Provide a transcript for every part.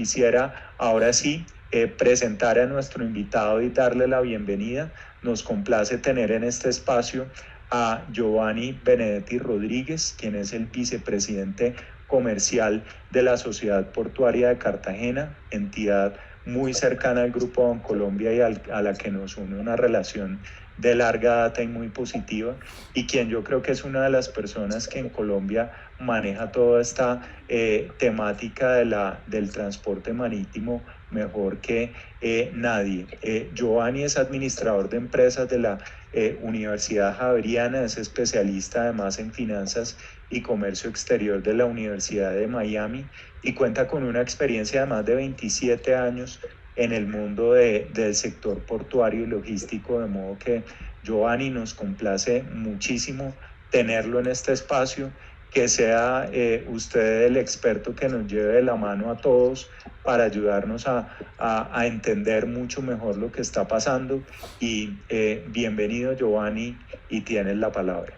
Quisiera ahora sí presentar a nuestro invitado y darle la bienvenida. Nos complace tener en este espacio a Giovanni Benedetti Rodríguez, quien es el vicepresidente comercial de la Sociedad Portuaria de Cartagena, entidad muy cercana al Grupo Bancolombia y a la que nos une una relación de larga data y muy positiva, y quien yo creo que es una de las personas que en Colombia maneja toda esta temática del transporte marítimo mejor que nadie. Giovanni es administrador de empresas de la Universidad Javeriana, es especialista además en finanzas y comercio exterior de la Universidad de Miami y cuenta con una experiencia de más de 27 años en el mundo del sector portuario y logístico, de modo que Giovanni, nos complace muchísimo tenerlo en este espacio, que sea usted el experto que nos lleve de la mano a todos para ayudarnos a entender mucho mejor lo que está pasando. Y bienvenido, Giovanni, y tienes la palabra.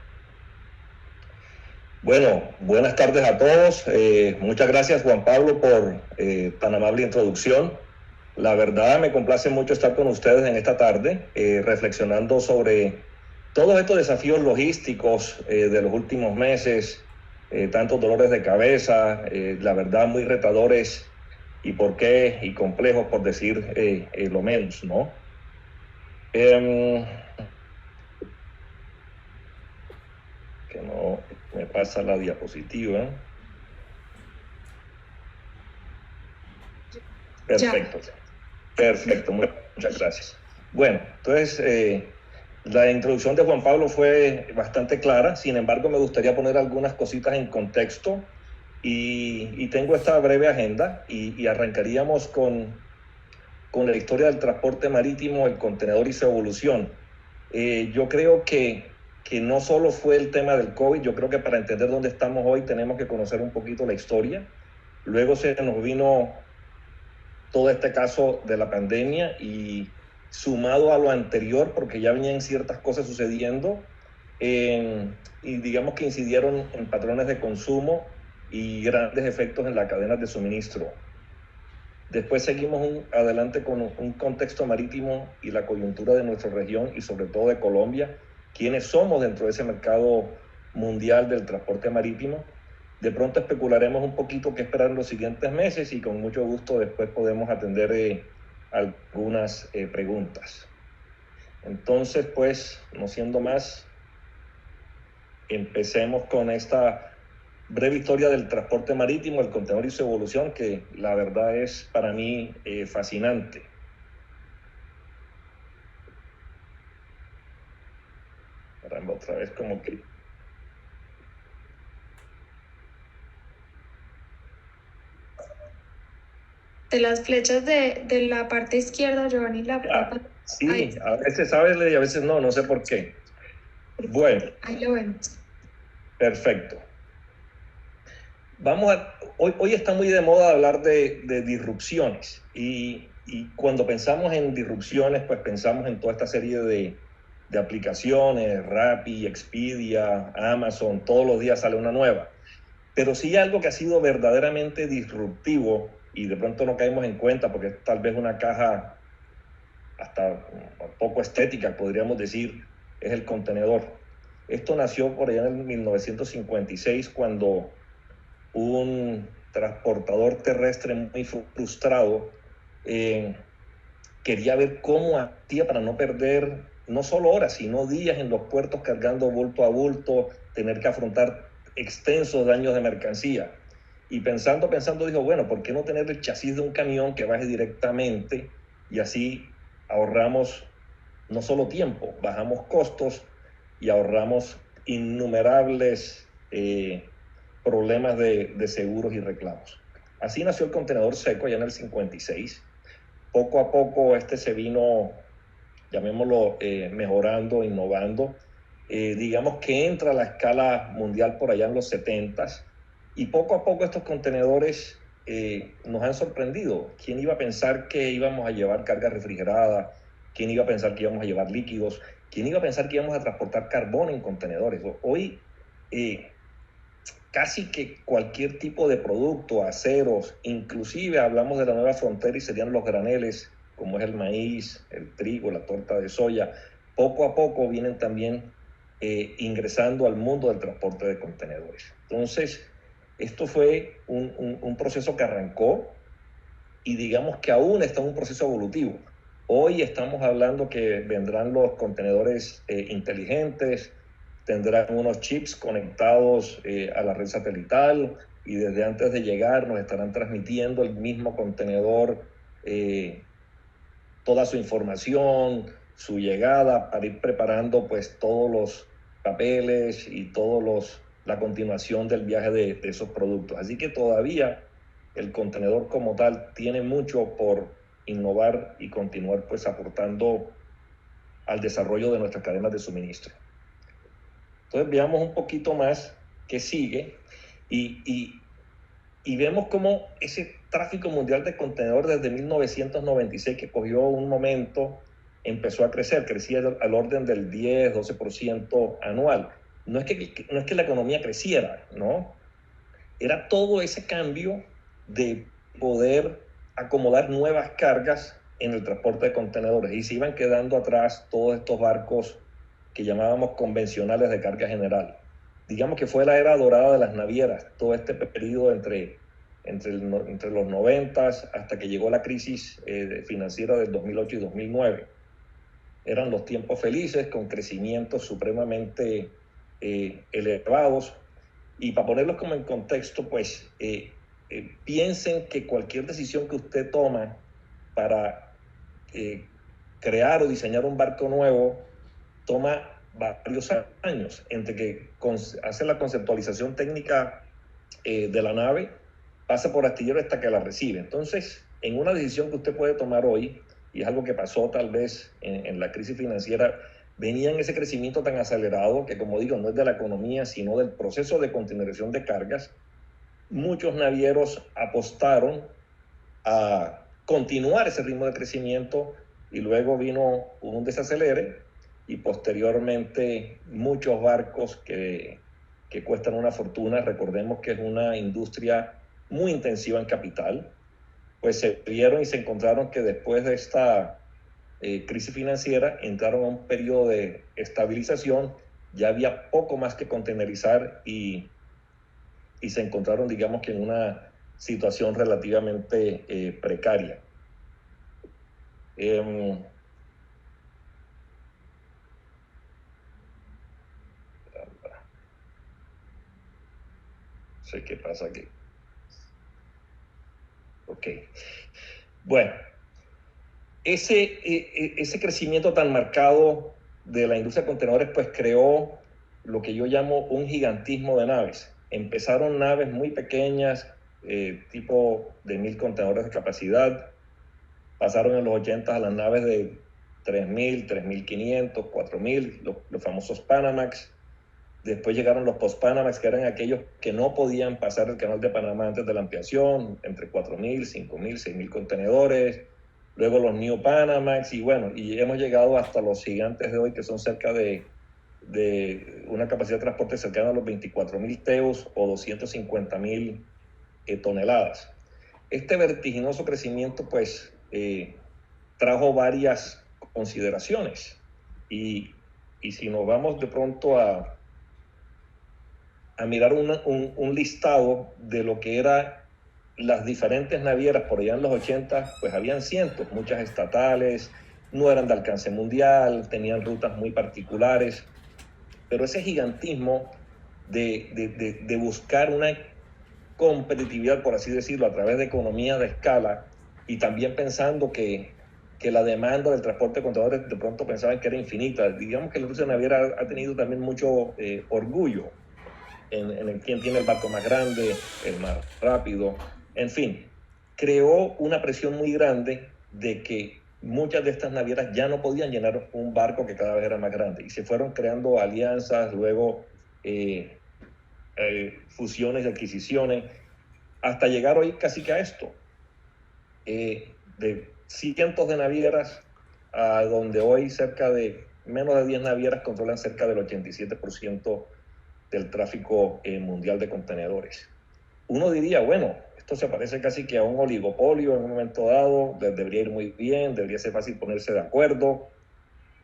Bueno, buenas tardes a todos. Muchas gracias, Juan Pablo, por tan amable introducción. La verdad, me complace mucho estar con ustedes en esta tarde, reflexionando sobre todos estos desafíos logísticos de los últimos meses, tantos dolores de cabeza, la verdad, muy retadores y complejos, por decir lo menos, ¿no? Que no me pasa la diapositiva. Perfecto. Perfecto, muchas gracias. Bueno, entonces la introducción de Juan Pablo fue bastante clara, sin embargo me gustaría poner algunas cositas en contexto y tengo esta breve agenda y arrancaríamos con la historia del transporte marítimo, el contenedor y su evolución. Yo creo que no solo fue el tema del COVID, yo creo que para entender dónde estamos hoy tenemos que conocer un poquito la historia. Luego se nos vino todo este caso de la pandemia y sumado a lo anterior, porque ya venían ciertas cosas sucediendo y digamos que incidieron en patrones de consumo y grandes efectos en las cadenas de suministro. Después seguimos adelante con un contexto marítimo y la coyuntura de nuestra región y sobre todo de Colombia, quienes somos dentro de ese mercado mundial del transporte marítimo. De pronto especularemos un poquito qué esperar en los siguientes meses y con mucho gusto después podemos atender algunas preguntas. Entonces, pues, no siendo más, empecemos con esta breve historia del transporte marítimo, el contenedor y su evolución, que la verdad es para mí fascinante. Caramba, otra vez como que... De las flechas de la parte izquierda, Giovanni, sí, ahí. A veces sabes y a veces no sé por qué. Bueno. Ahí lo vemos. Perfecto. Hoy está muy de moda hablar de disrupciones y cuando pensamos en disrupciones, pues pensamos en toda esta serie de aplicaciones, Rappi, Expedia, Amazon, todos los días sale una nueva. Pero sí algo que ha sido verdaderamente disruptivo y de pronto no caemos en cuenta porque es tal vez una caja hasta poco estética, podríamos decir, es el contenedor. Esto nació por allá en 1956 cuando un transportador terrestre muy frustrado quería ver cómo hacía para no perder no solo horas, sino días en los puertos cargando bulto a bulto, tener que afrontar extensos daños de mercancía. Y pensando, dijo, bueno, ¿por qué no tener el chasis de un camión que baje directamente? Y así ahorramos no solo tiempo, bajamos costos y ahorramos innumerables problemas de seguros y reclamos. Así nació el contenedor seco ya en el 56. Poco a poco se vino, llamémoslo, mejorando, innovando. Digamos que entra a la escala mundial por allá en los 70s y poco a poco estos contenedores nos han sorprendido. ¿Quién iba a pensar que íbamos a llevar carga refrigerada? ¿Quién iba a pensar que íbamos a llevar líquidos? ¿Quién iba a pensar que íbamos a transportar carbón en contenedores? Hoy casi que cualquier tipo de producto, aceros, inclusive hablamos de la nueva frontera y serían los graneles, como es el maíz, el trigo, la torta de soya, poco a poco vienen también ingresando al mundo del transporte de contenedores. Entonces, esto fue un proceso que arrancó y digamos que aún está en un proceso evolutivo. Hoy estamos hablando que vendrán los contenedores inteligentes, tendrán unos chips conectados a la red satelital y desde antes de llegar nos estarán transmitiendo el mismo contenedor toda su información, su llegada, para ir preparando pues todos los papeles y la continuación del viaje de esos productos. Así que todavía el contenedor como tal tiene mucho por innovar y continuar pues aportando al desarrollo de nuestras cadenas de suministro. Entonces veamos un poquito más qué sigue y vemos cómo ese tráfico mundial de contenedores desde 1996, que cogió un momento, empezó a crecer, crecía al orden del 10-12% anual. No es que la economía creciera, ¿no? Era todo ese cambio de poder acomodar nuevas cargas en el transporte de contenedores y se iban quedando atrás todos estos barcos que llamábamos convencionales de carga general. Digamos que fue la era dorada de las navieras, todo este periodo entre los 90 hasta que llegó la crisis financiera del 2008 y 2009. Eran los tiempos felices con crecimientos supremamente elevados. Y para ponerlos como en contexto, pues piensen que cualquier decisión que usted toma para crear o diseñar un barco nuevo toma varios años, entre que hace la conceptualización técnica de la nave, pasa por astillero hasta que la recibe. Entonces, en una decisión que usted puede tomar hoy, y es algo que pasó tal vez en la crisis financiera, venía en ese crecimiento tan acelerado que, como digo, no es de la economía, sino del proceso de contenerización de cargas. Muchos navieros apostaron a continuar ese ritmo de crecimiento y luego vino un desacelere y posteriormente muchos barcos que cuestan una fortuna. Recordemos que es una industria muy intensiva en capital, pues se vieron y se encontraron que después de esta crisis financiera entraron a un periodo de estabilización, ya había poco más que contenerizar y se encontraron, digamos que en una situación relativamente precaria. No sé qué pasa aquí. Ok. Bueno, ese crecimiento tan marcado de la industria de contenedores pues creó lo que yo llamo un gigantismo de naves. Empezaron naves muy pequeñas, tipo de 1,000 contenedores de capacidad, pasaron en los 80 a las naves de 3,000, 3,500, 4,000, los famosos Panamax. Después llegaron los post-Panamax, que eran aquellos que no podían pasar el canal de Panamá antes de la ampliación, entre 4,000, 5,000, 6,000 contenedores. Luego los New Panamax, y bueno, y hemos llegado hasta los gigantes de hoy, que son cerca de una capacidad de transporte cercana a los 24,000 teus o 250,000 toneladas. Este vertiginoso crecimiento, pues, trajo varias consideraciones. Y si nos vamos de pronto a mirar un listado de lo que eran las diferentes navieras por allá en los 80, pues habían cientos, muchas estatales, no eran de alcance mundial, tenían rutas muy particulares, pero ese gigantismo de buscar una competitividad, por así decirlo, a través de economía de escala y también pensando que la demanda del transporte de contenedores de pronto pensaban que era infinita. Digamos que la industria naviera ha tenido también mucho orgullo en quién tiene el barco más grande, el más rápido, en fin, creó una presión muy grande de que muchas de estas navieras ya no podían llenar un barco que cada vez era más grande y se fueron creando alianzas, luego fusiones y adquisiciones, hasta llegar hoy casi que a esto, de cientos de navieras a donde hoy cerca de menos de 10 navieras controlan cerca del 87% del tráfico mundial de contenedores. Uno diría, bueno, esto se parece casi que a un oligopolio en un momento dado, debería ir muy bien, debería ser fácil ponerse de acuerdo,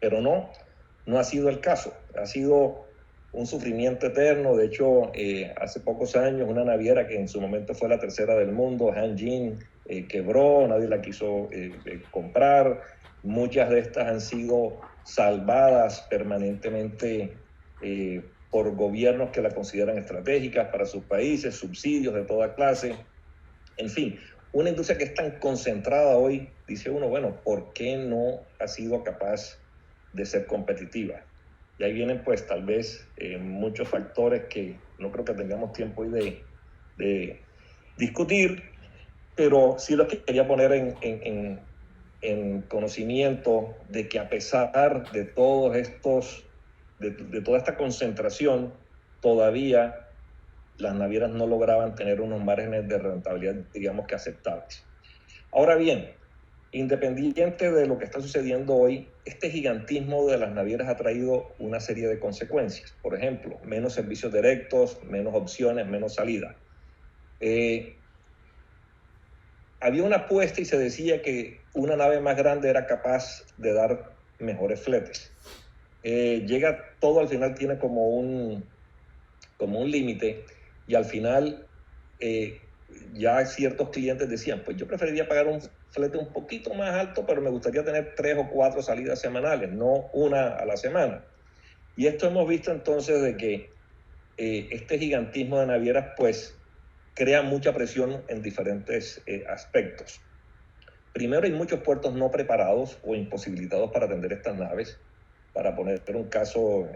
pero no ha sido el caso. Ha sido un sufrimiento eterno. De hecho, hace pocos años una naviera que en su momento fue la tercera del mundo, Hanjin, quebró, nadie la quiso comprar. Muchas de estas han sido salvadas permanentemente por gobiernos que la consideran estratégicas para sus países, subsidios de toda clase. En fin, una industria que es tan concentrada hoy, dice uno, bueno, ¿por qué no ha sido capaz de ser competitiva? Y ahí vienen pues tal vez muchos factores que no creo que tengamos tiempo hoy de discutir, pero sí los quería poner en conocimiento de que a pesar de todos estos, de toda esta concentración, todavía las navieras no lograban tener unos márgenes de rentabilidad, digamos que aceptables. Ahora bien, independiente de lo que está sucediendo hoy, este gigantismo de las navieras ha traído una serie de consecuencias. Por ejemplo, menos servicios directos, menos opciones, menos salida. Había una apuesta y se decía que una nave más grande era capaz de dar mejores fletes. Llega todo, al final tiene como un límite, y al final ya ciertos clientes decían, pues yo preferiría pagar un flete un poquito más alto, pero me gustaría tener 3 o 4 salidas semanales, no una a la semana. Y esto hemos visto entonces de que este gigantismo de navieras pues crea mucha presión en diferentes aspectos. Primero, hay muchos puertos no preparados o imposibilitados para atender estas naves. Para poner un caso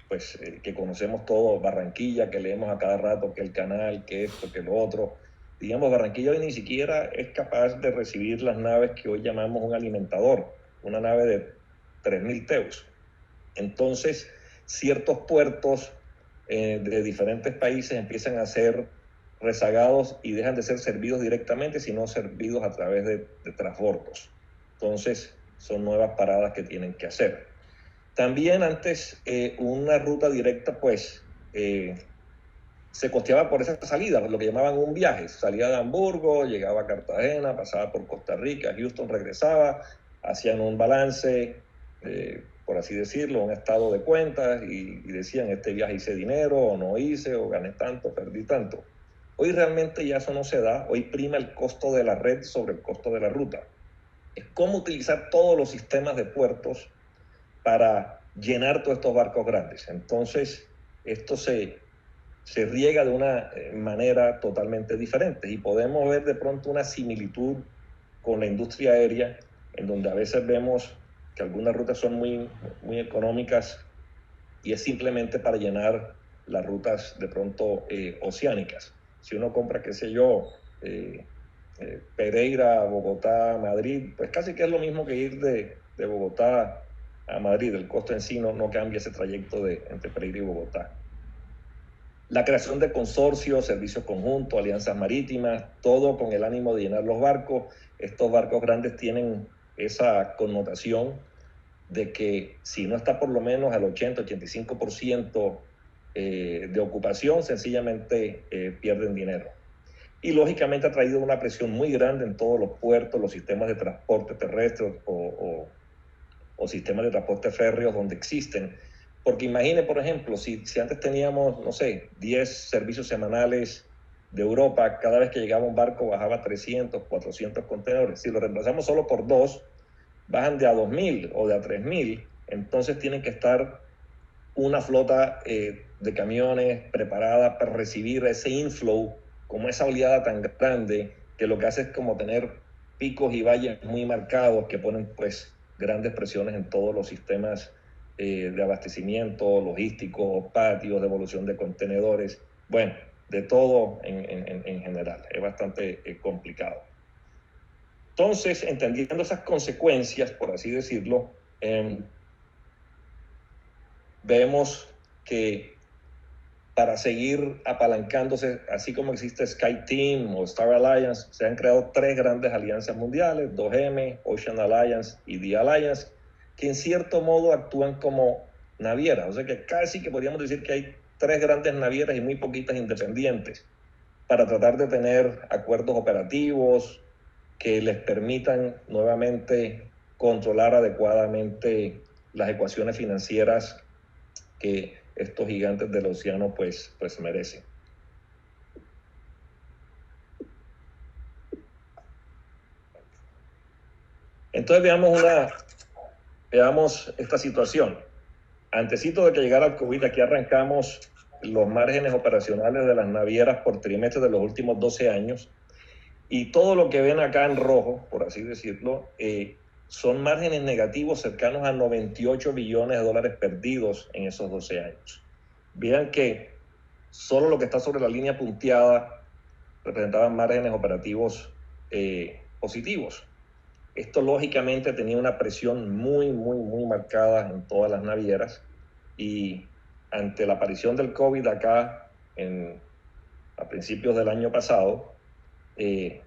que conocemos todos, Barranquilla, que leemos a cada rato que el canal, que esto, que lo otro. Digamos, Barranquilla hoy ni siquiera es capaz de recibir las naves que hoy llamamos un alimentador, una nave de 3.000 teus. Entonces, ciertos puertos de diferentes países empiezan a ser rezagados y dejan de ser servidos directamente, sino servidos a través de transbordos. Entonces, son nuevas paradas que tienen que hacer. También antes una ruta directa pues se costeaba por esa salida, lo que llamaban un viaje. Salía de Hamburgo, llegaba a Cartagena, pasaba por Costa Rica, Houston, regresaba, hacían un balance, por así decirlo, un estado de cuentas y decían, este viaje hice dinero o no hice, o gané tanto, perdí tanto. Hoy realmente ya eso no se da. Hoy prima el costo de la red sobre el costo de la ruta. Es cómo utilizar todos los sistemas de puertos para llenar todos estos barcos grandes. Entonces, esto se riega de una manera totalmente diferente y podemos ver de pronto una similitud con la industria aérea, en donde a veces vemos que algunas rutas son muy, muy económicas y es simplemente para llenar las rutas de pronto oceánicas. Si uno compra, qué sé yo, Pereira, Bogotá, Madrid, pues casi que es lo mismo que ir de Bogotá a Madrid. El costo en sí no cambia ese trayecto entre Pereira y Bogotá. La creación de consorcios, servicios conjuntos, alianzas marítimas, todo con el ánimo de llenar los barcos. Estos barcos grandes tienen esa connotación de que si no está por lo menos al 80-85% de ocupación, sencillamente pierden dinero. Y lógicamente ha traído una presión muy grande en todos los puertos, los sistemas de transporte terrestre o sistemas de transporte férreos donde existen. Porque imagine, por ejemplo, si antes teníamos, no sé, 10 servicios semanales de Europa, cada vez que llegaba un barco bajaba 300, 400 contenedores. Si lo reemplazamos solo por 2, bajan de a 2.000 o de a 3.000, entonces tienen que estar una flota de camiones preparada para recibir ese inflow, como esa oleada tan grande, que lo que hace es como tener picos y valles muy marcados que ponen pues grandes presiones en todos los sistemas de abastecimiento, logístico, patios, devolución de contenedores, bueno, de todo en general. Es bastante complicado. Entonces, entendiendo esas consecuencias, por así decirlo, vemos que para seguir apalancándose, así como existe SkyTeam o Star Alliance, se han creado 3 grandes alianzas mundiales, 2M, Ocean Alliance y The Alliance, que en cierto modo actúan como navieras. O sea que casi que podríamos decir que hay 3 grandes navieras y muy poquitas independientes, para tratar de tener acuerdos operativos que les permitan nuevamente controlar adecuadamente las ecuaciones financieras que estos gigantes del océano pues merecen. Entonces veamos esta situación. Antesito de que llegara el COVID, aquí arrancamos los márgenes operacionales de las navieras por trimestre de los últimos 12 años, y todo lo que ven acá en rojo, por así decirlo, son márgenes negativos cercanos a 98 billones de dólares perdidos en esos 12 años. Vean que solo lo que está sobre la línea punteada representaban márgenes operativos positivos. Esto lógicamente tenía una presión muy marcada en todas las navieras, y ante la aparición del COVID acá a principios del año pasado, ¿qué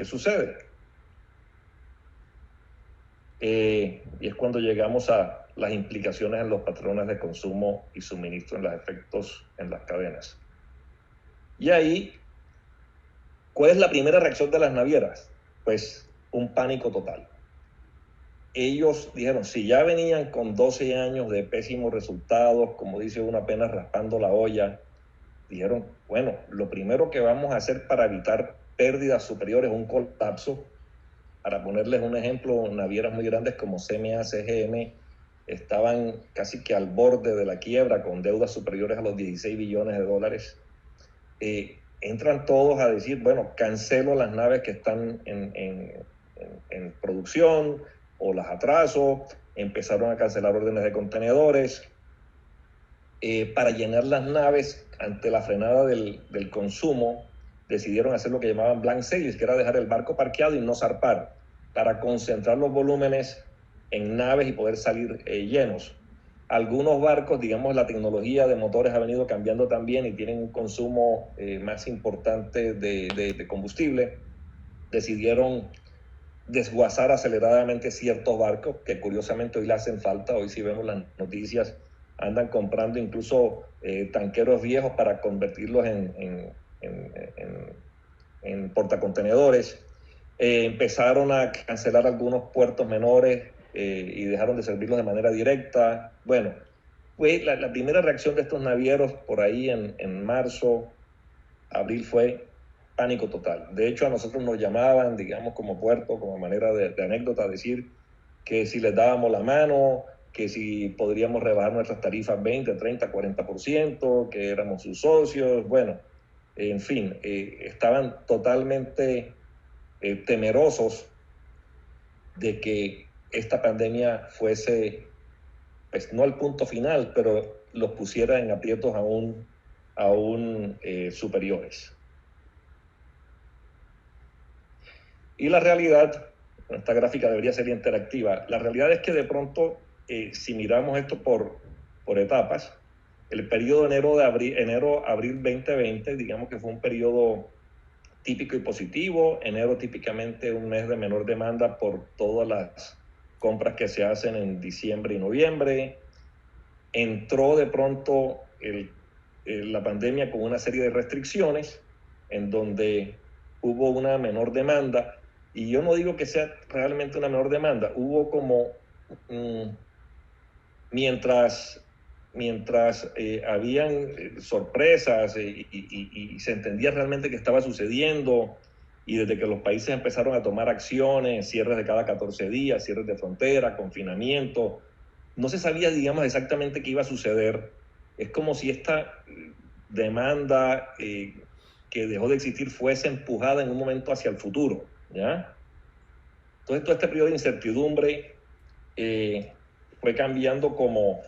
sucede? Y es cuando llegamos a las implicaciones en los patrones de consumo y suministro, en los efectos en las cadenas. Y ahí, ¿cuál es la primera reacción de las navieras? Pues un pánico total. Ellos dijeron, si ya venían con 12 años de pésimos resultados, como dice uno, apenas raspando la olla, dijeron, bueno, lo primero que vamos a hacer para evitar pérdidas superiores a un colapso, para ponerles un ejemplo, navieras muy grandes como CMA, CGM, estaban casi que al borde de la quiebra, con deudas superiores a los 16 billones de dólares. Entran todos a decir, bueno, cancelo las naves que están en producción, o las atraso. Empezaron a cancelar órdenes de contenedores para llenar las naves. Ante la frenada del consumo, decidieron hacer lo que llamaban blank sailings, que era dejar el barco parqueado y no zarpar, para concentrar los volúmenes en naves y poder salir llenos. Algunos barcos, digamos, la tecnología de motores ha venido cambiando también y tienen un consumo más importante de combustible. Decidieron desguazar aceleradamente ciertos barcos que curiosamente hoy le hacen falta. Hoy, si vemos las noticias, andan comprando incluso tanqueros viejos para convertirlos en portacontenedores. Empezaron a cancelar algunos puertos menores y dejaron de servirlos de manera directa. Bueno, fue la primera reacción de estos navieros por ahí en marzo, abril, fue pánico total. De hecho, a nosotros nos llamaban, digamos, como puerto, como manera de anécdota, decir que si les dábamos la mano, que si podríamos rebajar nuestras tarifas 20, 30, 40%, que éramos sus socios. Bueno, en fin, estaban totalmente temerosos de que esta pandemia fuese, pues no al punto final, pero los pusiera en aprietos aún superiores. Y la realidad, esta gráfica debería ser interactiva, la realidad es que de pronto, si miramos esto por etapas, el periodo enero-abril 2020, digamos que fue un periodo típico y positivo. Enero típicamente un mes de menor demanda por todas las compras que se hacen en diciembre y noviembre. Entró de pronto la pandemia con una serie de restricciones en donde hubo una menor demanda, y yo no digo que sea realmente una menor demanda, hubo como mientras habían sorpresas y se entendía realmente qué estaba sucediendo, y desde que los países empezaron a tomar acciones, cierres de cada 14 días, cierres de frontera, confinamiento, no se sabía, digamos, exactamente qué iba a suceder. Es como si esta demanda que dejó de existir fuese empujada en un momento hacia el futuro, ¿ya? Entonces, todo este periodo de incertidumbre fue cambiando como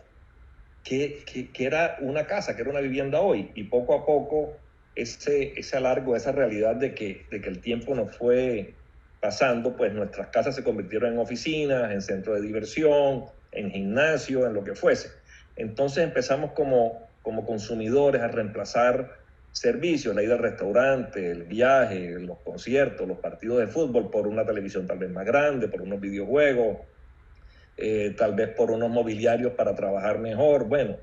que era una casa, que era una vivienda hoy, y poco a poco ese alargo, esa realidad de que el tiempo nos fue pasando, pues nuestras casas se convirtieron en oficinas, en centros de diversión, en gimnasio, en lo que fuese. Entonces empezamos como consumidores a reemplazar servicios, la ida al restaurante, el viaje, los conciertos, los partidos de fútbol, por una televisión tal vez más grande, por unos videojuegos, tal vez por unos mobiliarios para trabajar mejor. Bueno,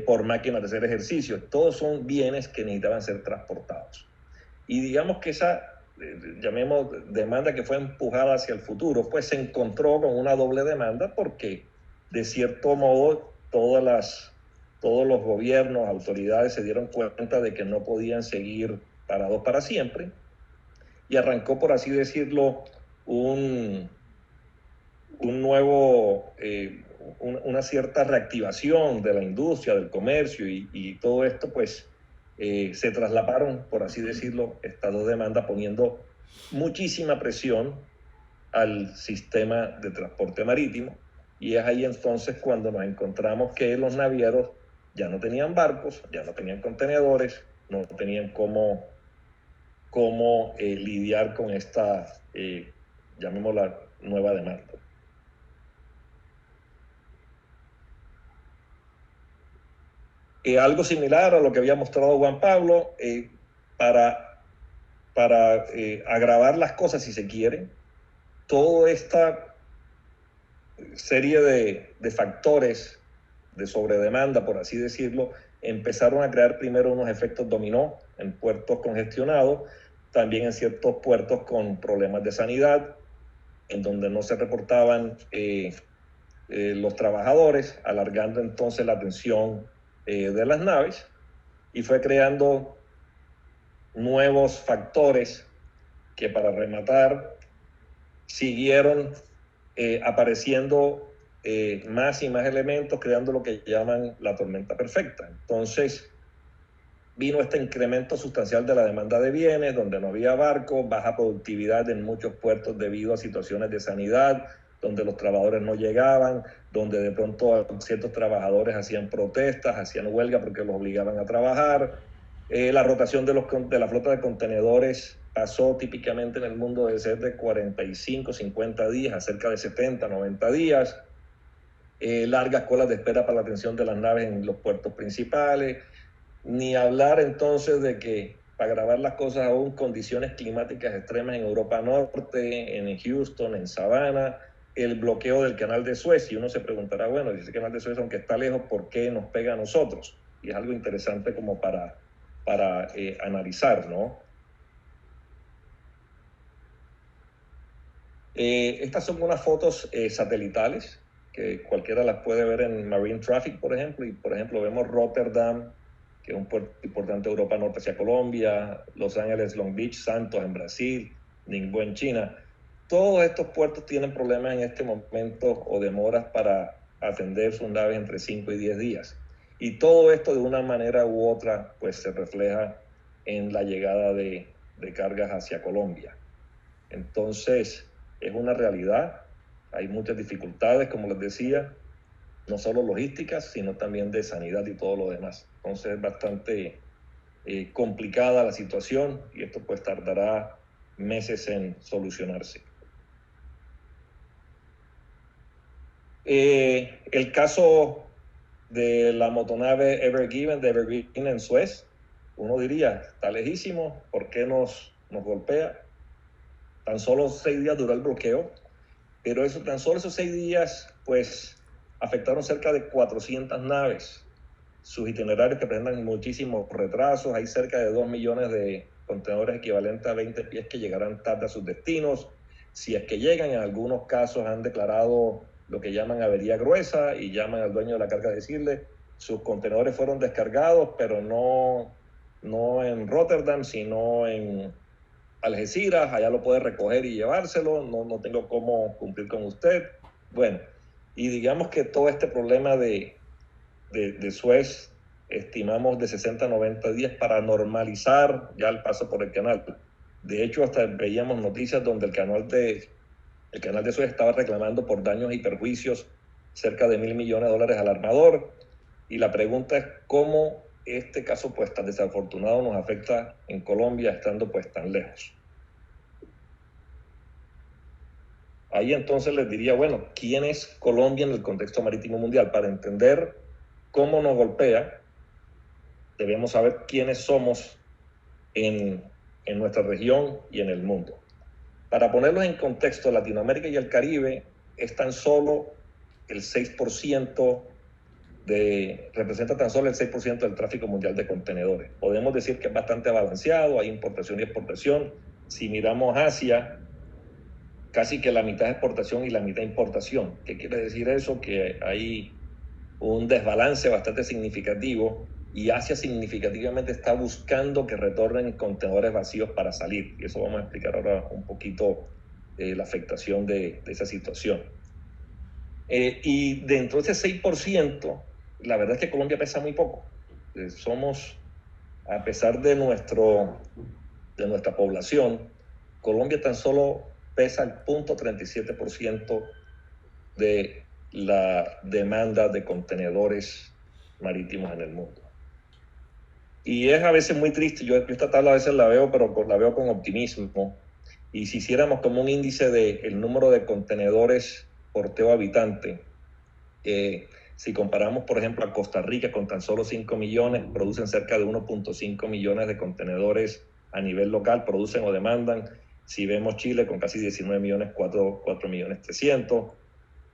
por máquinas de hacer ejercicio. Todos son bienes que necesitaban ser transportados. Y digamos que esa, llamemos demanda que fue empujada hacia el futuro, pues se encontró con una doble demanda porque de cierto modo todos los gobiernos, autoridades se dieron cuenta de que no podían seguir parados para siempre y arrancó, por así decirlo, una cierta reactivación de la industria, del comercio y todo esto, pues se traslaparon, por así decirlo, estas dos demandas poniendo muchísima presión al sistema de transporte marítimo. Y es ahí entonces cuando nos encontramos que los navieros ya no tenían barcos, ya no tenían contenedores, no tenían cómo lidiar con esta, llamémosla, nueva demanda. Algo similar a lo que había mostrado Juan Pablo, para agravar las cosas, si se quiere, toda esta serie de factores de sobredemanda, por así decirlo, empezaron a crear primero unos efectos dominó en puertos congestionados, también en ciertos puertos con problemas de sanidad, en donde no se reportaban los trabajadores, alargando entonces la atención de las naves, y fue creando nuevos factores que, para rematar, siguieron apareciendo más y más elementos, creando lo que llaman la tormenta perfecta. Entonces vino este incremento sustancial de la demanda de bienes, donde no había barcos, baja productividad en muchos puertos debido a situaciones de sanidad, donde los trabajadores no llegaban, donde de pronto ciertos trabajadores hacían protestas, hacían huelga porque los obligaban a trabajar. La rotación de la flota de contenedores pasó típicamente en el mundo de ser de 45, 50 días a cerca de 70, 90 días. Largas colas de espera para la atención de las naves en los puertos principales. Ni hablar entonces de que, para agravar las cosas aún, condiciones climáticas extremas en Europa Norte, en Houston, en Savannah, el bloqueo del canal de Suez. Y uno se preguntará, bueno, ese canal de Suez, aunque está lejos, ¿por qué nos pega a nosotros? Y es algo interesante como para analizar, ¿no? Estas son unas fotos satelitales que cualquiera las puede ver en Marine Traffic, por ejemplo, y por ejemplo vemos Rotterdam, que es un puerto importante de Europa Norte hacia Colombia, Los Ángeles, Long Beach, Santos en Brasil, Ningbo en China. Todos estos puertos tienen problemas en este momento o demoras para atender sus naves entre 5 y 10 días. Y todo esto, de una manera u otra, pues se refleja en la llegada de cargas hacia Colombia. Entonces, es una realidad. Hay muchas dificultades, como les decía, no solo logísticas, sino también de sanidad y todo lo demás. Entonces, es bastante complicada la situación y esto pues tardará meses en solucionarse. El caso de la motonave Ever Given, de Ever Given en Suez, uno diría, está lejísimo, ¿por qué nos golpea? Tan solo 6 días duró el bloqueo, pero tan solo esos 6 días, pues, afectaron cerca de 400 naves. Sus itinerarios que presentan muchísimos retrasos, hay cerca de 2 millones de contenedores equivalentes a 20 pies que llegarán tarde a sus destinos. Si es que llegan, en algunos casos han declarado lo que llaman avería gruesa y llaman al dueño de la carga a decirle, sus contenedores fueron descargados, pero no en Rotterdam, sino en Algeciras, allá lo puede recoger y llevárselo, no tengo cómo cumplir con usted. Bueno, y digamos que todo este problema de Suez, estimamos de 60 a 90 días para normalizar ya el paso por el canal. De hecho, hasta veíamos noticias donde el canal de Suez estaba reclamando por daños y perjuicios cerca de $1.000 millones al armador. Y la pregunta es cómo este caso pues tan desafortunado nos afecta en Colombia estando pues tan lejos. Ahí entonces les diría, bueno, ¿quién es Colombia en el contexto marítimo mundial? Para entender cómo nos golpea, debemos saber quiénes somos en nuestra región y en el mundo. Para ponerlos en contexto, Latinoamérica y el Caribe es tan solo el 6% representa tan solo el 6% del tráfico mundial de contenedores. Podemos decir que es bastante balanceado, hay importación y exportación. Si miramos Asia, casi que la mitad es exportación y la mitad importación. ¿Qué quiere decir eso? Que hay un desbalance bastante significativo y Asia significativamente está buscando que retornen contenedores vacíos para salir. Y eso vamos a explicar ahora un poquito la afectación de esa situación. Y dentro de ese 6%, la verdad es que Colombia pesa muy poco. Somos, a pesar de nuestra población, Colombia tan solo pesa el 0.37% de la demanda de contenedores marítimos en el mundo. Y es a veces muy triste, yo esta tabla a veces la veo, pero la veo con optimismo. Y si hiciéramos como un índice del número de contenedores porteo habitante, si comparamos, por ejemplo, a Costa Rica con tan solo 5 millones, producen cerca de 1.5 millones de contenedores a nivel local, producen o demandan. Si vemos Chile con casi 19 millones, 4 millones 300,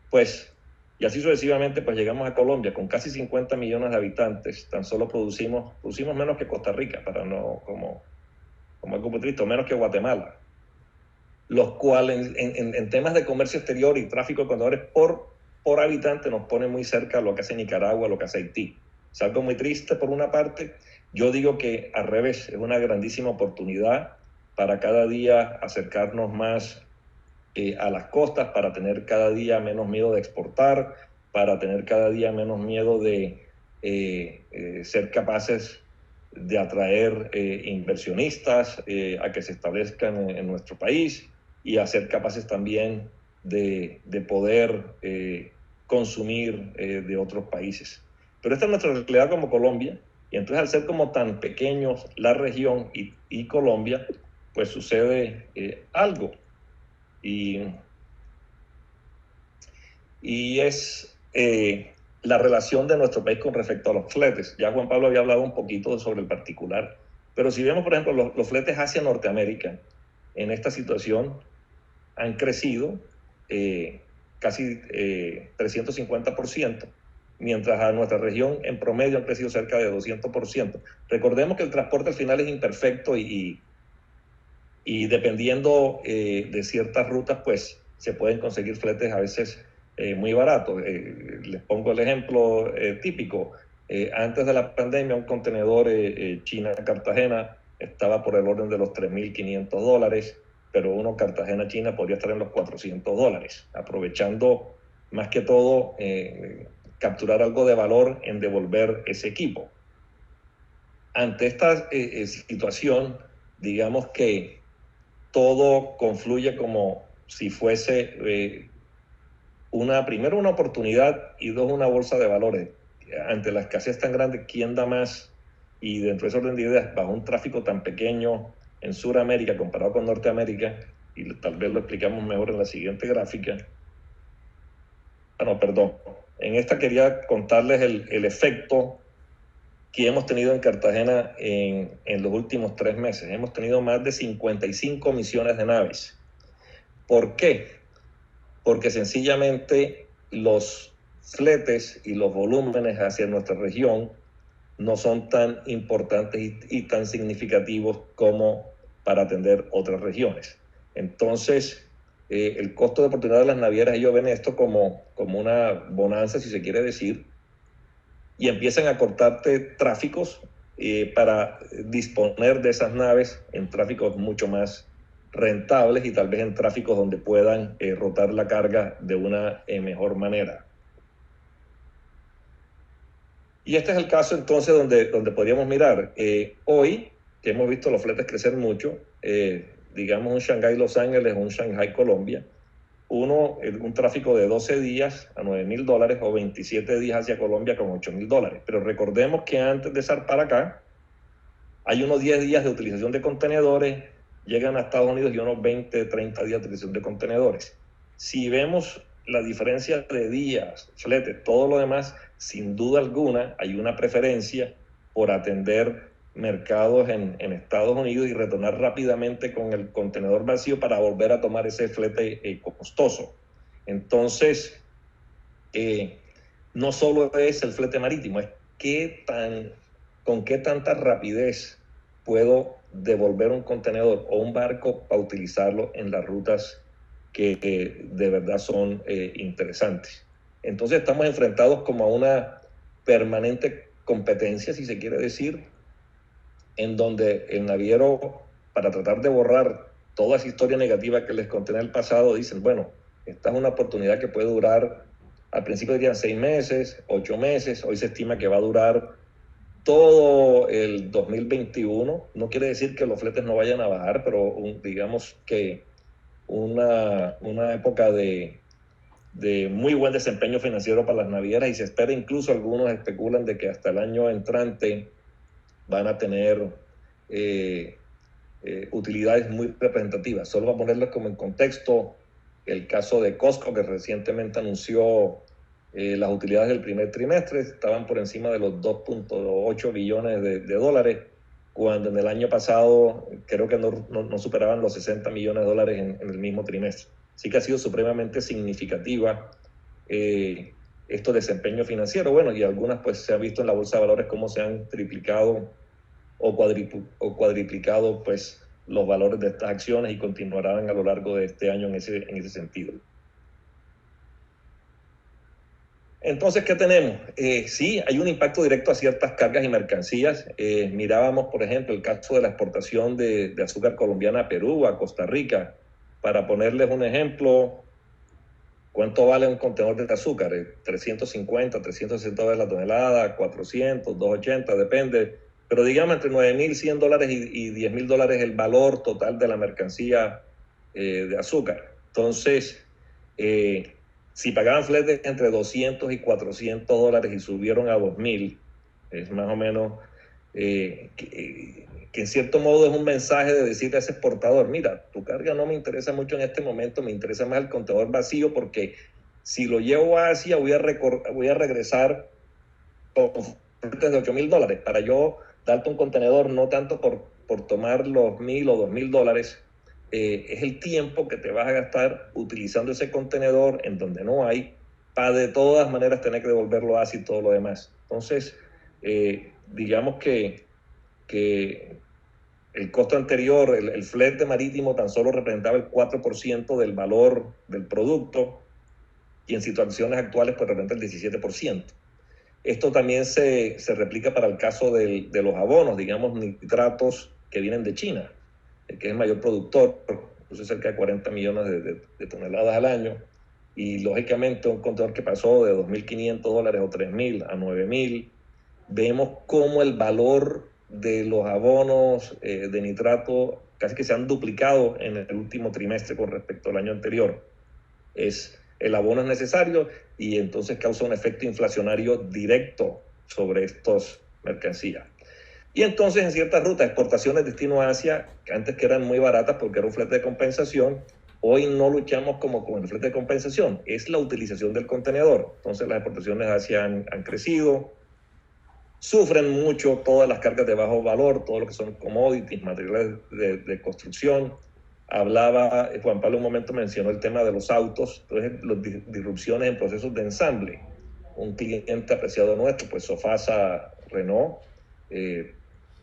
pues, y así sucesivamente, pues llegamos a Colombia con casi 50 millones de habitantes, tan solo producimos menos que Costa Rica, para no, como algo muy triste, menos que Guatemala, los cuales en temas de comercio exterior y tráfico de contenedores por habitante nos pone muy cerca a lo que hace Nicaragua, a lo que hace Haití. Es algo muy triste por una parte. Yo digo que al revés, es una grandísima oportunidad para cada día acercarnos más a las costas, para tener cada día menos miedo de exportar, para tener cada día menos miedo de ser capaces de atraer inversionistas a que se establezcan en nuestro país y a ser capaces también de poder consumir de otros países. Pero esta es nuestra realidad como Colombia, y entonces al ser como tan pequeños la región y Colombia, pues sucede algo. Y es la relación de nuestro país con respecto a los fletes. Ya Juan Pablo había hablado un poquito sobre el particular, pero si vemos, por ejemplo, los fletes hacia Norteamérica, en esta situación han crecido casi 350%, mientras a nuestra región en promedio han crecido cerca de 200%. Recordemos que el transporte al final es imperfecto y dependiendo de ciertas rutas, pues se pueden conseguir fletes a veces muy baratos. Les pongo el ejemplo típico. Antes de la pandemia, un contenedor China-Cartagena estaba por el orden de los $3.500, pero uno Cartagena-China podría estar en los $400, aprovechando más que todo capturar algo de valor en devolver ese equipo. Ante esta situación, digamos que todo confluye como si fuese primero una oportunidad y dos, una bolsa de valores. Ante la escasez tan grande, ¿quién da más? Y dentro de ese orden de ideas, bajo un tráfico tan pequeño en Sudamérica comparado con Norteamérica, y tal vez lo explicamos mejor en la siguiente gráfica. En esta quería contarles el efecto que hemos tenido en Cartagena en los últimos 3 meses. Hemos tenido más de 55 misiones de naves. ¿Por qué? Porque sencillamente los fletes y los volúmenes hacia nuestra región no son tan importantes y tan significativos como para atender otras regiones. Entonces, el costo de oportunidad de las navieras, ellos ven esto como una bonanza, si se quiere decir, y empiezan a cortarte tráficos para disponer de esas naves en tráficos mucho más rentables y tal vez en tráficos donde puedan rotar la carga de una mejor manera. Y este es el caso entonces donde podríamos mirar. Hoy, que hemos visto los fletes crecer mucho, digamos un Shanghái-Los Ángeles, un Shanghái-Colombia, un tráfico de 12 días a $9.000 o 27 días hacia Colombia con $8.000. Pero recordemos que antes de zarpar acá, hay unos 10 días de utilización de contenedores, llegan a Estados Unidos y unos 20, 30 días de utilización de contenedores. Si vemos la diferencia de días, fletes, todo lo demás, sin duda alguna hay una preferencia por atender mercados en Estados Unidos y retornar rápidamente con el contenedor vacío para volver a tomar ese flete costoso. Entonces, no solo es el flete marítimo, es con qué tanta rapidez puedo devolver un contenedor o un barco para utilizarlo en las rutas que de verdad son interesantes. Entonces estamos enfrentados como a una permanente competencia, si se quiere decir, en donde el naviero, para tratar de borrar toda esa historia negativa que les conté en el pasado, dicen, bueno, esta es una oportunidad que puede durar, al principio dirían 6 meses, 8 meses, hoy se estima que va a durar todo el 2021. No quiere decir que los fletes no vayan a bajar, pero digamos que una época de muy buen desempeño financiero para las navieras, y se espera, incluso algunos especulan de que hasta el año entrante van a tener utilidades muy representativas. Solo para ponerles como en contexto, el caso de COSCO, que recientemente anunció las utilidades del primer trimestre, estaban por encima de los 2.8 billones de dólares, cuando en el año pasado creo que no superaban los 60 millones de dólares en el mismo trimestre. Así que ha sido supremamente significativa estos desempeños financieros. Bueno, y algunas pues se han visto en la bolsa de valores cómo se han triplicado o cuadriplicado pues los valores de estas acciones, y continuarán a lo largo de este año en ese sentido. Entonces, ¿qué tenemos? Sí, hay un impacto directo a ciertas cargas y mercancías. Mirábamos, por ejemplo, el caso de la exportación de azúcar colombiana a Perú, a Costa Rica. Para ponerles un ejemplo, ¿cuánto vale un contenedor de azúcar? 350, 360 dólares la tonelada, 400, 280, depende. Pero digamos entre $9,100 y $10,000 el valor total de la mercancía de azúcar. Entonces, si pagaban fletes entre 200 y 400 dólares y subieron a 2,000, es más o menos que en cierto modo es un mensaje de decirle a ese exportador, mira, tu carga no me interesa mucho en este momento, me interesa más el contenedor vacío, porque si lo llevo a Asia voy a regresar con fletes de $8,000 para yo darte un contenedor, no tanto por tomar los $1,000 o $2,000, es el tiempo que te vas a gastar utilizando ese contenedor en donde no hay, para de todas maneras tener que devolverlo a Asia y todo lo demás. Entonces, digamos que el costo anterior, el flete marítimo tan solo representaba el 4% del valor del producto, y en situaciones actuales pues representa el 17%. Esto también se replica para el caso de los abonos, digamos, nitratos que vienen de China, que es el mayor productor, produce cerca de 40 millones de toneladas al año, y lógicamente un contenedor que pasó de $2,500 o $3,000 a $9,000, vemos cómo el valor de los abonos de nitrato casi que se han duplicado en el último trimestre con respecto al año anterior. El abono es necesario y entonces causa un efecto inflacionario directo sobre estas mercancías. Y entonces en ciertas rutas, exportaciones destino a Asia, que antes que eran muy baratas porque era un flete de compensación, hoy no luchamos como con el flete de compensación, es la utilización del contenedor. Entonces las exportaciones a Asia han crecido, sufren mucho todas las cargas de bajo valor, todo lo que son commodities, materiales de construcción. Hablaba, Juan Pablo un momento mencionó el tema de los autos, entonces las disrupciones en procesos de ensamble. Un cliente apreciado nuestro, pues Sofasa Renault,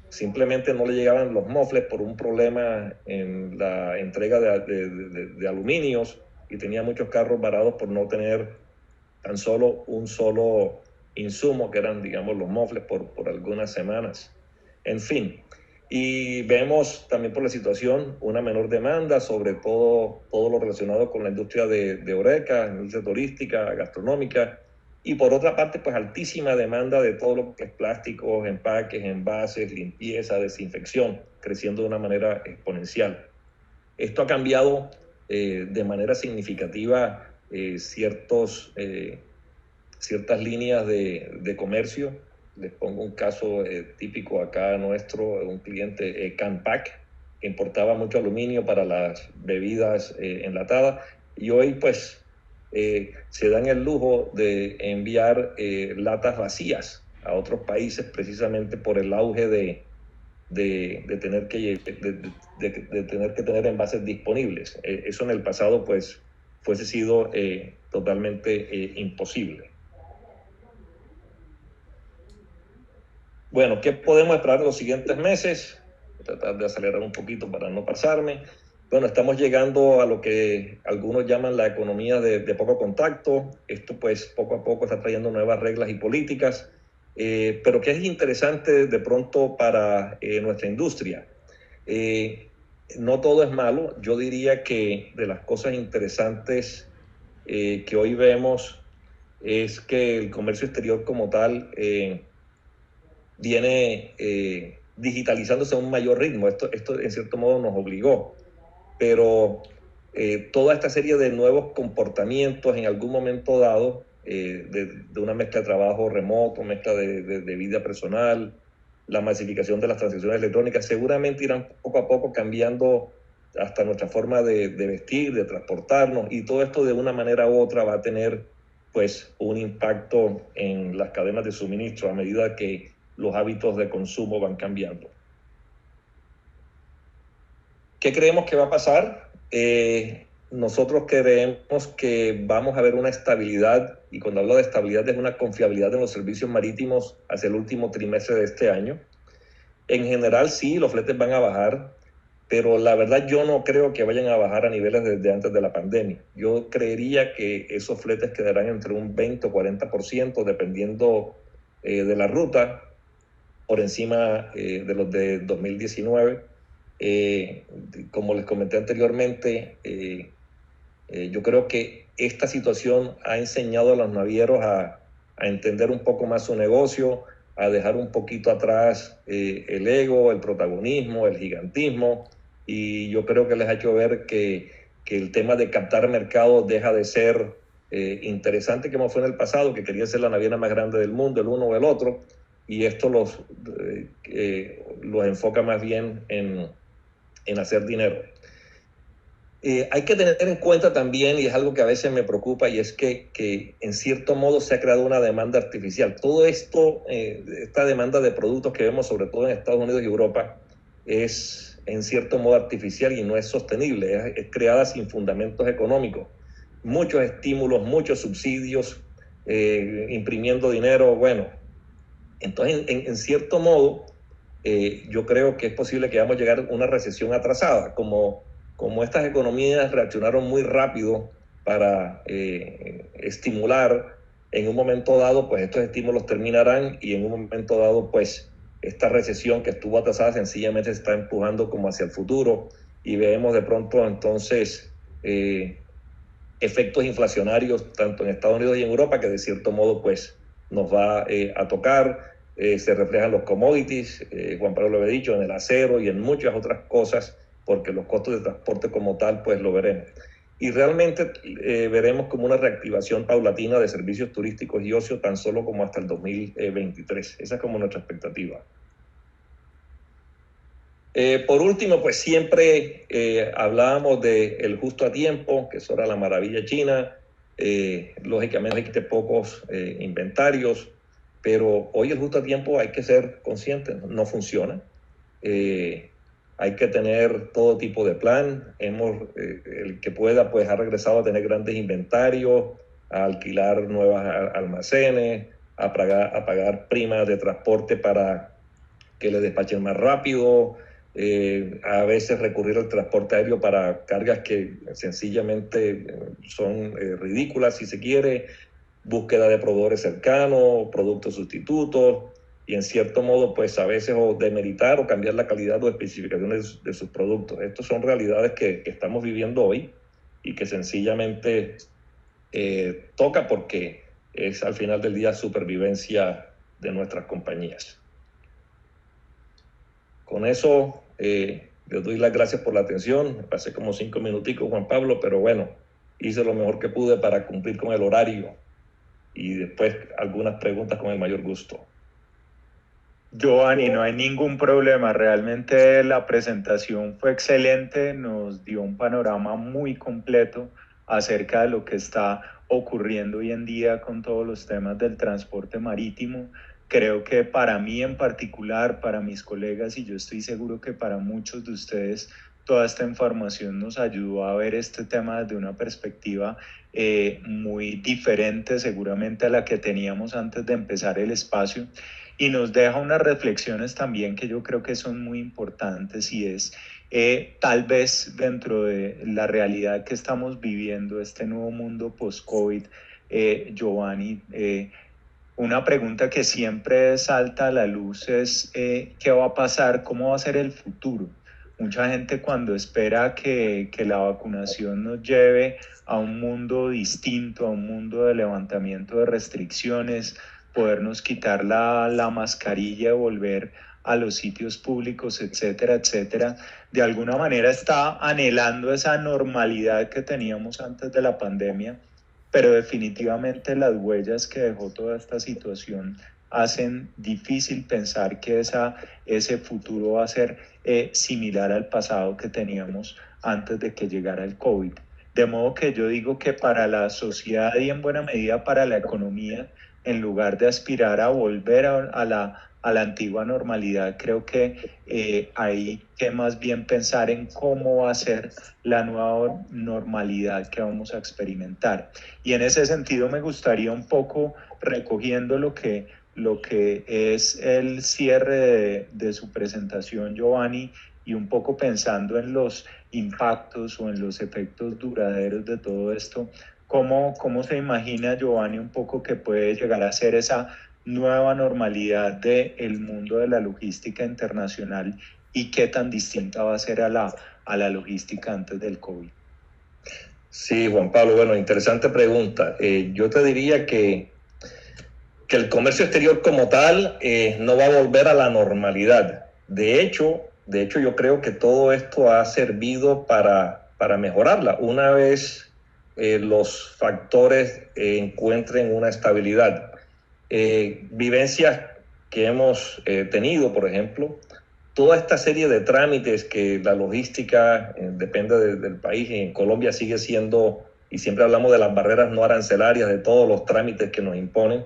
simplemente no le llegaban los mofles por un problema en la entrega de aluminios, y tenía muchos carros varados por no tener tan solo un solo insumo, que eran, digamos, los mofles por algunas semanas. En fin, y vemos también por la situación una menor demanda, sobre todo lo relacionado con la industria de Horeca, industria turística, gastronómica, y por otra parte, pues altísima demanda de todo lo que es plásticos, empaques, envases, limpieza, desinfección, creciendo de una manera exponencial. Esto ha cambiado de manera significativa ciertas líneas de comercio. Les pongo un caso típico acá nuestro, un cliente Canpack, que importaba mucho aluminio para las bebidas enlatadas, y hoy pues se dan el lujo de enviar latas vacías a otros países, precisamente por el auge de tener que tener envases disponibles. Eso en el pasado pues fuese sido totalmente imposible. Bueno, ¿qué podemos esperar en los siguientes meses? Voy a tratar de acelerar un poquito para no pasarme. Bueno, estamos llegando a lo que algunos llaman la economía de poco contacto. Esto pues poco a poco está trayendo nuevas reglas y políticas, pero que es interesante de pronto para nuestra industria. No todo es malo. Yo diría que de las cosas interesantes que hoy vemos es que el comercio exterior como tal viene digitalizándose a un mayor ritmo. Esto en cierto modo nos obligó, pero toda esta serie de nuevos comportamientos en algún momento dado, de una mezcla de trabajo remoto, mezcla de vida personal, la masificación de las transacciones electrónicas, seguramente irán poco a poco cambiando hasta nuestra forma de vestir, de transportarnos, y todo esto de una manera u otra va a tener pues un impacto en las cadenas de suministro a medida que los hábitos de consumo van cambiando. ¿Qué creemos que va a pasar? Nosotros creemos que vamos a ver una estabilidad, y cuando hablo de estabilidad es una confiabilidad en los servicios marítimos hacia el último trimestre de este año. En general sí, los fletes van a bajar, pero la verdad yo no creo que vayan a bajar a niveles desde antes de la pandemia. Yo creería que esos fletes quedarán entre un 20 o 40%, dependiendo de la ruta, por encima de los de 2019. Como les comenté anteriormente, yo creo que esta situación ha enseñado a los navieros a entender un poco más su negocio, a dejar un poquito atrás el ego, el protagonismo, el gigantismo, y yo creo que les ha hecho ver que el tema de captar mercados deja de ser interesante como fue en el pasado, que quería ser la naviera más grande del mundo, el uno o el otro, y esto los enfoca más bien en hacer dinero. Hay que tener en cuenta también, y es algo que a veces me preocupa, y es que en cierto modo se ha creado una demanda artificial. Todo esto, esta demanda de productos que vemos sobre todo en Estados Unidos y Europa, es en cierto modo artificial y no es sostenible, es creada sin fundamentos económicos. Muchos estímulos, muchos subsidios, imprimiendo dinero, bueno. Entonces, en cierto modo, yo creo que es posible que vamos a llegar a una recesión atrasada, como estas economías reaccionaron muy rápido para estimular. En un momento dado, pues estos estímulos terminarán, y en un momento dado, pues esta recesión que estuvo atrasada sencillamente se está empujando como hacia el futuro, y vemos de pronto entonces efectos inflacionarios tanto en Estados Unidos y en Europa, que de cierto modo pues nos va a tocar. Se reflejan los commodities, Juan Pablo lo había dicho, en el acero y en muchas otras cosas, porque los costos de transporte como tal pues lo veremos. Y realmente veremos como una reactivación paulatina de servicios turísticos y ocio tan solo como hasta el 2023. Esa es como nuestra expectativa. Por último, pues siempre hablábamos del justo a tiempo, que eso era la maravilla china. Lógicamente hay pocos inventarios, pero hoy el justo a tiempo hay que ser conscientes, no funciona. Hay que tener todo tipo de plan. El que pueda pues ha regresado a tener grandes inventarios, a alquilar nuevos almacenes, a pagar primas de transporte para que le despachen más rápido, a veces recurrir al transporte aéreo para cargas que sencillamente son ridículas si se quiere, búsqueda de proveedores cercanos, productos sustitutos, y en cierto modo pues a veces o demeritar o cambiar la calidad o especificaciones de sus productos. Estas son realidades que estamos viviendo hoy y que sencillamente toca, porque es al final del día supervivencia de nuestras compañías. Con eso les doy las gracias por la atención. Me pasé como 5 minuticos, Juan Pablo, pero bueno, hice lo mejor que pude para cumplir con el horario, y después algunas preguntas con el mayor gusto. Giovanni, no hay ningún problema. Realmente la presentación fue excelente, nos dio un panorama muy completo acerca de lo que está ocurriendo hoy en día con todos los temas del transporte marítimo. Creo que para mí en particular, para mis colegas, y yo estoy seguro que para muchos de ustedes, toda esta información nos ayudó a ver este tema desde una perspectiva muy diferente seguramente a la que teníamos antes de empezar el espacio, y nos deja unas reflexiones también que yo creo que son muy importantes, y es tal vez dentro de la realidad que estamos viviendo, este nuevo mundo post-COVID, Giovanni, una pregunta que siempre salta a la luz es ¿qué va a pasar? ¿Cómo va a ser el futuro? Mucha gente cuando espera que la vacunación nos lleve a un mundo distinto, a un mundo de levantamiento de restricciones, podernos quitar la mascarilla, volver a los sitios públicos, etcétera, etcétera, de alguna manera está anhelando esa normalidad que teníamos antes de la pandemia, pero definitivamente las huellas que dejó toda esta situación hacen difícil pensar que ese futuro va a ser similar al pasado que teníamos antes de que llegara el COVID. De modo que yo digo que para la sociedad y en buena medida para la economía, en lugar de aspirar a volver a la antigua normalidad, creo que hay que más bien pensar en cómo va a ser la nueva normalidad que vamos a experimentar. Y en ese sentido me gustaría un poco, recogiendo lo que es el cierre de su presentación, Giovanni, y un poco pensando en los impactos o en los efectos duraderos de todo esto, ¿cómo se imagina, Giovanni, un poco que puede llegar a ser esa nueva normalidad del mundo de la logística internacional, y qué tan distinta va a ser a la logística antes del COVID? Sí, Juan Pablo, bueno, interesante pregunta. Yo te diría que el comercio exterior como tal no va a volver a la normalidad. De hecho, yo creo que todo esto ha servido para mejorarla una vez los factores encuentren una estabilidad. Vivencias que hemos tenido, por ejemplo, toda esta serie de trámites que la logística depende del país, y en Colombia sigue siendo, y siempre hablamos de las barreras no arancelarias, de todos los trámites que nos imponen.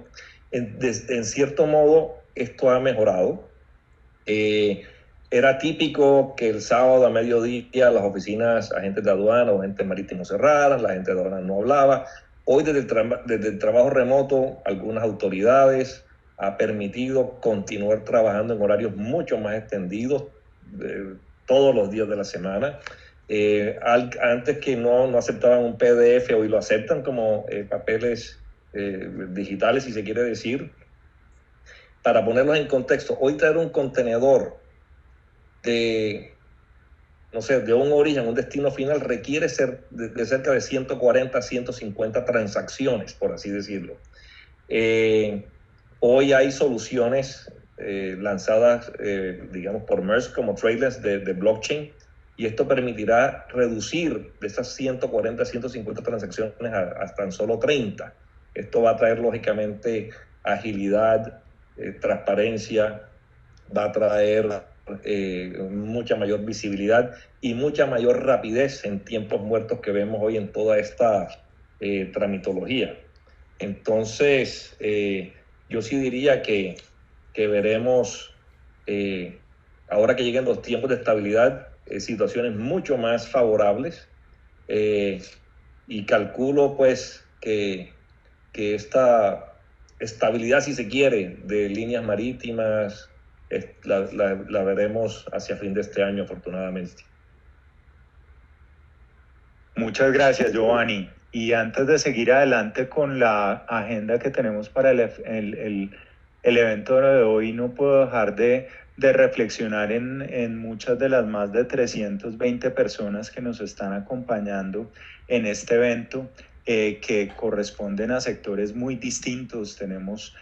En cierto modo, esto ha mejorado. Era típico que el sábado a mediodía las oficinas, agentes de aduana o agentes marítimos cerraran, la gente de aduana no hablaba. Hoy desde el trabajo remoto, algunas autoridades ha permitido continuar trabajando en horarios mucho más extendidos todos los días de la semana. Antes que no aceptaban un PDF, hoy lo aceptan como papeles digitales, si se quiere decir. Para ponerlos en contexto, hoy traer un contenedor de un origen a un destino final requiere ser de cerca de 140 a 150 transacciones, por así decirlo. Hoy hay soluciones lanzadas, digamos, por Maersk como trailers de blockchain, y esto permitirá reducir de esas 140 a 150 transacciones a tan solo 30. Esto va a traer, lógicamente, agilidad, transparencia, va a traer mucha mayor visibilidad y mucha mayor rapidez en tiempos muertos que vemos hoy en toda esta tramitología. Entonces, yo sí diría que veremos, ahora que lleguen los tiempos de estabilidad, situaciones mucho más favorables, y calculo pues que esta estabilidad, si se quiere, de líneas marítimas la veremos hacia fin de este año, afortunadamente. Muchas gracias, Giovanni. Y antes de seguir adelante con la agenda que tenemos para el evento de hoy, no puedo dejar de reflexionar en muchas de las más de 320 personas que nos están acompañando en este evento, que corresponden a sectores muy distintos. Tenemos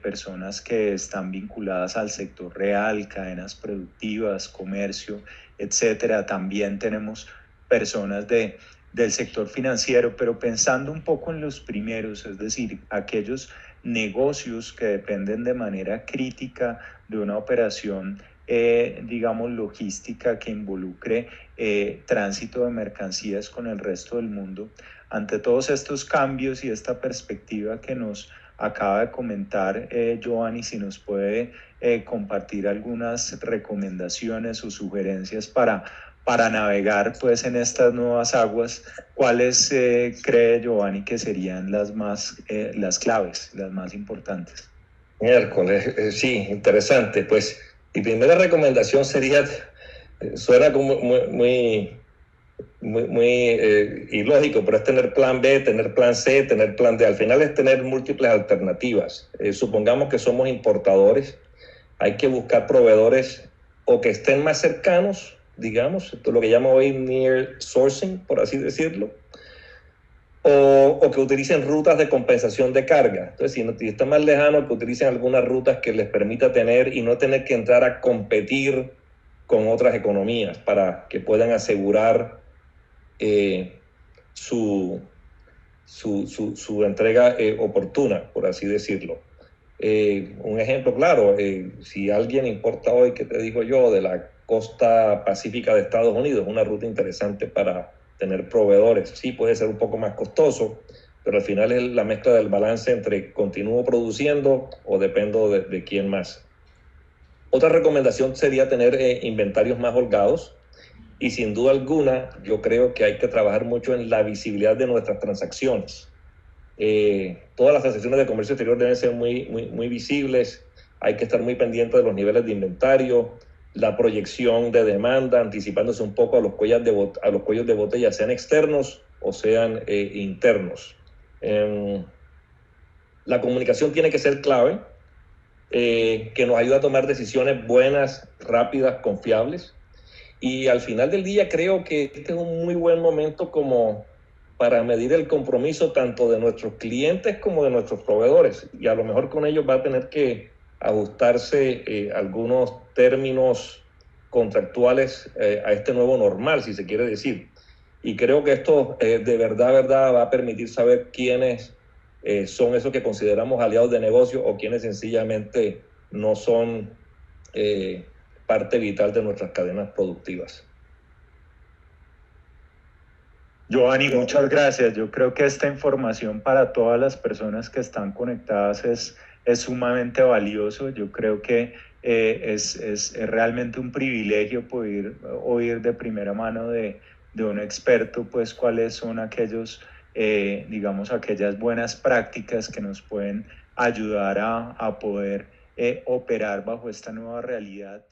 personas que están vinculadas al sector real, cadenas productivas, comercio, etcétera. También tenemos personas del sector financiero, pero pensando un poco en los primeros, es decir, aquellos negocios que dependen de manera crítica de una operación, digamos, logística que involucre tránsito de mercancías con el resto del mundo. Ante todos estos cambios y esta perspectiva que nos acaba de comentar Giovanni, si nos puede compartir algunas recomendaciones o sugerencias para para navegar pues en estas nuevas aguas, ¿cuáles cree Giovanni que serían las claves, las más importantes? Miércoles, sí, interesante. Pues mi primera recomendación sería, suena como muy ilógico, pero es tener plan B, tener plan C, tener plan D. Al final es tener múltiples alternativas. Supongamos que somos importadores, hay que buscar proveedores o que estén más cercanos, digamos, esto es lo que llamo hoy near sourcing, por así decirlo, o que utilicen rutas de compensación de carga. Entonces, si está más lejano, que utilicen algunas rutas que les permita tener y no tener que entrar a competir con otras economías para que puedan asegurar su entrega oportuna, por así decirlo. Un ejemplo claro, si alguien importa hoy, ¿qué te digo yo?, de la costa pacífica de Estados Unidos, una ruta interesante para tener proveedores. Sí, puede ser un poco más costoso, pero al final es la mezcla del balance entre continúo produciendo o dependo de quién más. Otra recomendación sería tener inventarios más holgados y sin duda alguna yo creo que hay que trabajar mucho en la visibilidad de nuestras transacciones. Todas las transacciones de comercio exterior deben ser muy visibles, hay que estar muy pendiente de los niveles de inventario, la proyección de demanda, anticipándose un poco a los cuellos de botella, sean externos o sean internos. La comunicación tiene que ser clave, que nos ayude a tomar decisiones buenas, rápidas, confiables. Y al final del día creo que este es un muy buen momento como para medir el compromiso tanto de nuestros clientes como de nuestros proveedores. Y a lo mejor con ellos va a tener que ajustarse algunos términos contractuales a este nuevo normal, si se quiere decir. Y creo que esto de verdad va a permitir saber quiénes son esos que consideramos aliados de negocio o quienes sencillamente no son parte vital de nuestras cadenas productivas. Giovanni, muchas gracias. Yo creo que esta información para todas las personas que están conectadas es sumamente valioso. Yo creo que es realmente un privilegio poder oír de primera mano de un experto, pues cuáles son aquellos, digamos, aquellas buenas prácticas que nos pueden ayudar a poder operar bajo esta nueva realidad.